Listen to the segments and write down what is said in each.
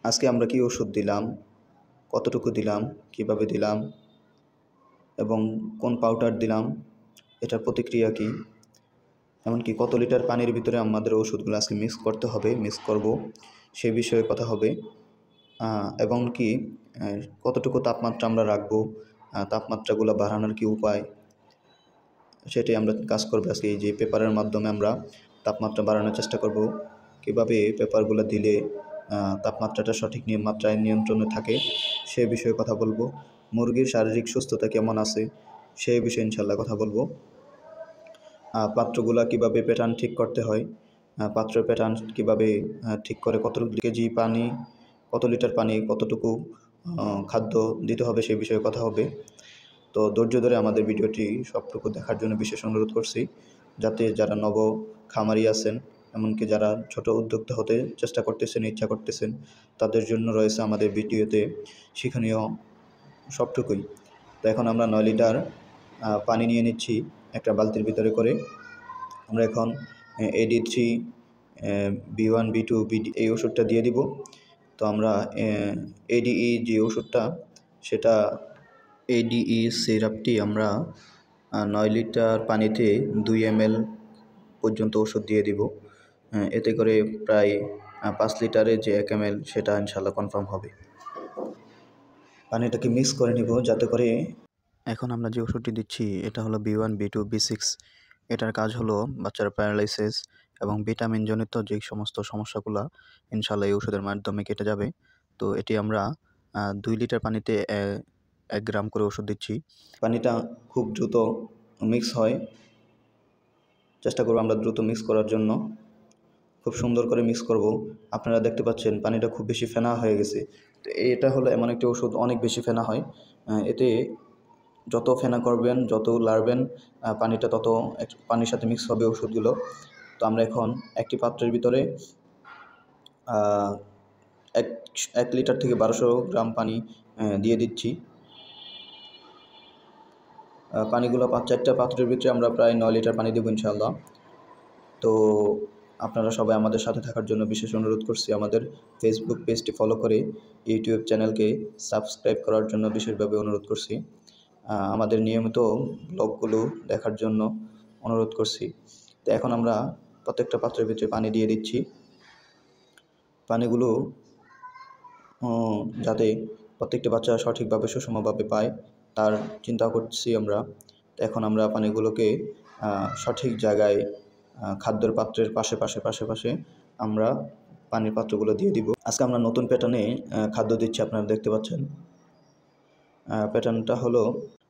আজকে আমরা কি ওষুধ দিলাম, কতটুকু দিলাম, কিভাবে দিলাম এবং কোন পাউডার দিলাম, এটার প্রতিক্রিয়া কী, এমনকি কত লিটার পানির ভিতরে আমাদের ওষুধগুলো আজকে মিক্স করব সেই বিষয়ে কথা হবে। এবং কি কতটুকু তাপমাত্রা আমরা রাখবো, তাপমাত্রাগুলো বাড়ানোর কি উপায়, সেটাই আমরা কাজ করবো আজকে। এই যে পেপারের মাধ্যমে আমরা তাপমাত্রা বাড়ানোর চেষ্টা করব, কীভাবে পেপারগুলো দিলে তাপমাত্রাটা সঠিক মাত্রায় নিয়ন্ত্রণে থাকে সে বিষয়ে কথা বলবো। মুরগির শারীরিক সুস্থতা কেমন আছে সেই বিষয়ে ইনশাল্লাহ কথা বলবো। পাত্রগুলা কীভাবে প্যাটার্ন ঠিক করতে হয়, পাত্রের প্যাটার্ন কীভাবে ঠিক করে কত কেজি পানি, কত লিটার পানি, কতটুকু খাদ্য দিতে হবে সেই বিষয়ে কথা হবে। তো ধৈর্য ধরে আমাদের ভিডিওটি সবটুকু দেখার জন্য বিশেষ অনুরোধ করছি, যাতে যারা নব খামারি আছেন, এমনকি যারা ছোট উদ্যোক্তা হতে চেষ্টা করতেছেন, ইচ্ছা করতেছেন, তাদের জন্য রয়েছে আমাদের ভিডিওতে শিক্ষণীয় সবটুকুই। তো এখন আমরা 9 লিটার পানি নিয়ে নিচ্ছি একটা বালতির ভিতরে করে। আমরা এখন AD3 B1 B2 BD এই ওষুধটা দিয়ে দিব। তো আমরা ADE যে ওষুধটা, সেটা ADE সিরাপটি আমরা 9 লিটার পানিতে 2 ml পর্যন্ত ওষুধ দিয়ে দিব। এতে করে প্রায় 5 লিটারে যে 1 ml সেটা ইনশাল্লাহ কনফার্ম হবে। পানিটাকে মিক্স করে নিব যাতে করে। এখন আমরা যে ওষুধটি দিচ্ছি এটা হলো B1 B2 B6। এটার কাজ হলো বাচ্চার প্যারালাইসিস এবং ভিটামিনজনিত যে সমস্ত সমস্যাগুলো ইনশাল্লাহ এই ওষুধের মাধ্যমে কেটে যাবে। তো এটি আমরা 2 লিটার পানিতে 1 গ্রাম করে ওষুধ দিচ্ছি। পানিটা খুব দ্রুত মিক্স হয়, চেষ্টা করব আমরা দ্রুত মিক্স করার জন্য। খুব সুন্দর করে মিক্স করব। আপনারা দেখতে পাচ্ছেন পানিটা খুব বেশি ফেনা হয়ে গেছে। তো এটা হলো এমন একটি ওষুধ, অনেক বেশি ফেনা হয়। এতে যত ফেনা করবেন, যত লাড়বেন, পানিটা তত পানির সাথে মিক্স হবে ওষুধগুলো। তো আমরা এখন একটি পাত্রের ভিতরে 1 লিটার থেকে 1200 গ্রাম পানি দিয়ে দিচ্ছি। পানিগুলো 4টা পাত্রের ভিতরে আমরা প্রায় 9 লিটার পানি দেবো ইনশাআল্লাহ। তো আপনারা সবাই আমাদের সাথে থাকার জন্য বিশেষ অনুরোধ করছি। আমাদের ফেসবুক পেজটি ফলো করে ইউটিউব চ্যানেলকে সাবস্ক্রাইব করার জন্য বিশেষভাবে অনুরোধ করছি। আমাদের নিয়মিত ব্লগগুলো দেখার জন্য অনুরোধ করছি। তো এখন আমরা প্রত্যেকটা পাত্রের ভিতরে পানি দিয়ে দিচ্ছি। পানিগুলো যাতে প্রত্যেকটা বাচ্চা সঠিকভাবে সুষমভাবে পায় তার চিন্তা করছি আমরা। তো এখন আমরা পানিগুলোকে সঠিক জায়গায় খাদ্যের পাত্রের পাশে আমরা পানির পাত্রগুলো দিয়ে দিব। আজকে আমরা নতুন প্যাটার্নে খাদ্য দিচ্ছি, আপনারা দেখতে পাচ্ছেন। প্যাটার্নটা হলো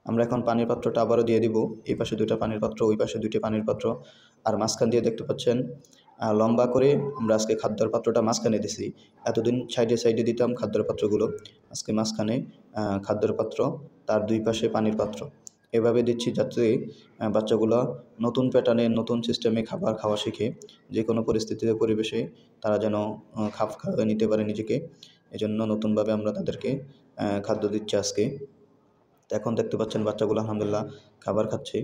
আমরা এখন পানির পাত্রটা আবারও দিয়ে দিব। এই পাশে 2টা পানির পাত্র, ওই পাশে 2টি পানির পাত্র, আর মাঝখান দিয়ে দেখতে পাচ্ছেন লম্বা করে আমরা আজকে খাদ্যের পাত্রটা মাঝখানে দিছি। এতদিন সাইডে দিতাম খাদ্যের পাত্রগুলো, আজকে মাঝখানে খাদ্যের পাত্র, তার 2 পাশে পানির পাত্র। এভাবে দিচ্ছি যাতে বাচ্চাগুলো নতুন প্যাটার্নে, নতুন সিস্টেমে খাবার খাওয়া শিখে, যে কোনো পরিস্থিতিতে, পরিবেশে তারা যেন খাপ খাইয়ে নিতে পারে নিজেকে। এজন্য নতুনভাবে আমরা তাদেরকে খাদ্য দিচ্ছি আজকে। তো এখন দেখতে পাচ্ছেন বাচ্চাগুলো আলহামদুলিল্লাহ খাবার খাচ্ছে,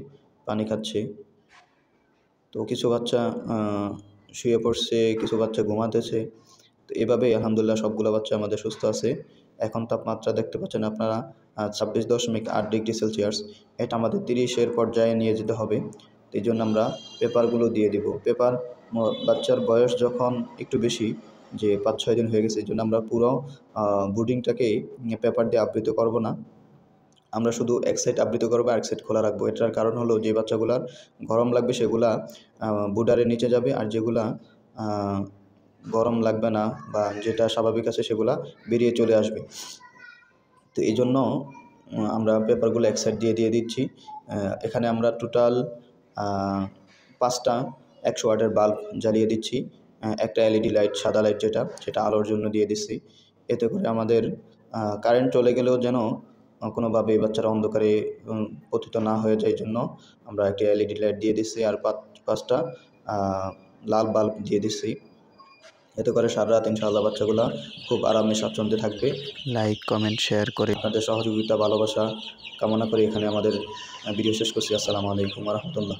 পানি খাচ্ছে। তো কিছু বাচ্চা শুয়ে পড়ছে, কিছু বাচ্চা ঘুমাতেছে। তো এভাবে আলহামদুলিল্লাহ সবগুলো বাচ্চা আমাদের সুস্থ আছে। এখন তাপমাত্রা দেখতে পাচ্ছেন আপনারা 26.8 ডিগ্রি সেলসিয়াস। এটা আমাদের 30-এর পর্যায়ে নিয়ে যেতে হবে। এই জন্য আমরা পেপারগুলো দিয়ে দিব। পেপার বাচ্চার বয়স যখন একটু বেশি, যে 5-6 দিন হয়ে গেছে, এই জন্য আমরা পুরো বুডিংটাকেই পেপার দিয়ে আবৃত করব না। আমরা শুধু এক সাইড আবৃত করবো, আর এক সাইড খোলা রাখবো। এটার কারণ হলো যে বাচ্চাগুলার গরম লাগবে সেগুলা বুডারের নিচে যাবে, আর যেগুলা গরম লাগবে না বা যেটা স্বাভাবিক আছে সেগুলা বেরিয়ে চলে আসবে। তো এই জন্য আমরা পেপারগুলো এক সাইড দিয়ে দিচ্ছি। এখানে আমরা টোটাল 5টা 100 ওয়াটের বাল্ব জ্বালিয়ে দিচ্ছি। একটা LED লাইট, সাদা লাইট সেটা আলোর জন্য দিয়ে দিচ্ছি। এতে করে আমাদের কারেন্ট চলে গেলেও যেন কোনোভাবে বাচ্চারা অন্ধকারে পতিত না হয়ে যায়, জন্য আমরা একটা LED লাইট দিয়ে দিচ্ছি, আর 5টা লাল বাল্ব দিয়ে দিচ্ছি। এতে করে সারা রাত ইনশাআল্লাহ বাচ্চাগুলো খুব আরামে স্বাচ্ছন্দ্যে থাকবে। লাইক, কমেন্ট, শেয়ার করে আপনাদের সহযোগিতা, ভালোবাসা কামনা করে এখানে আমাদের ভিডিও শেষ করছি। আসসালামু আলাইকুম ওয়া রাহমাতুল্লাহ।